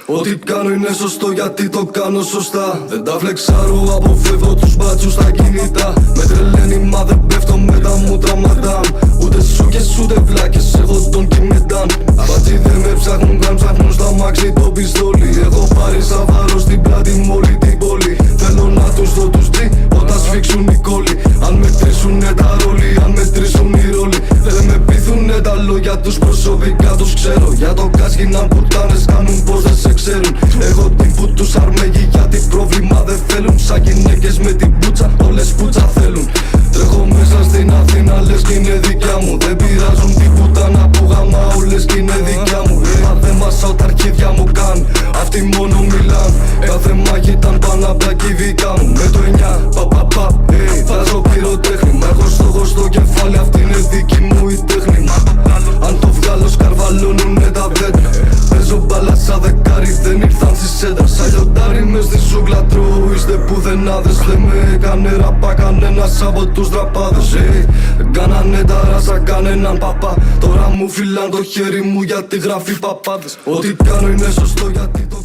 Ό,τι κάνω είναι σωστό γιατί το κάνω σωστά. Δεν τα φλεξάρω, αποφεύγω τους μπάτσους στα κινητά. Με τρελαίνει μα δεν πέφτω με τα μούτρα μαντάμ. Ούτε σούκες ούτε βλάκες, έχω τον Κιμεντάν. Μπάτσι δεν με ψάχνουν καν, ψάχνουν στα μάξι το πιστόλι. Έχω πάρει σαβαρό στην πλάτη μου όλη την πόλη. Θέλω να τους δω τους τζι όταν σφίξουν οι κόλλοι. Αν μετρήσουνε τα ρόλοι, αν μετρήσουν οι ρόλοι. Δεν με πείθουνε τα λόγια τους, προσωπικά τους ξέρω. Για το κάσχιναν πουτάνες κάνουν πως δεν σε ξέρουν. Έχω την που τους αρμέγει γιατί πρόβλημα δεν θέλουν. Σαν γυναίκες με την πουτσα, όλες πουτσα θέλουν. Τρέχω μέσα στην Αθήνα, λες κι είναι δικιά μου. Δεν πειράζουν την πουτάνα που γάμα, όλες κι είναι δικιά μου. Μα δεν μασάω τα αρχίδια μου καν, αυτοί μόνο μιλάν. Κάθε μάχη ήταν πάνω απ' τα κυβικά μου. Με το 9, παπαπα, βάζω πυροτέχνημα. Έχω στόχο στο κεφάλι, αυτή είναι δική μου η τέχνη. Αν το βγάλω σκαρβαλώνουνε τα πέτρα. Παίζω μπάλα σαν δεκάρι, δεν ήρθαν στη σέντρα. Σαν λιοντάρι μες στη ζούγκλα τρώω, είστε πουθενάδες. Δεν με έκανε ραπά κανένας από τους δραπάδες. Κάνανε τα ράσα κανέναν παπά. Τώρα μου φυλάν το χέρι μου γιατί γράφει παπάδες. Ό,τι κάνω είναι σωστό γιατί το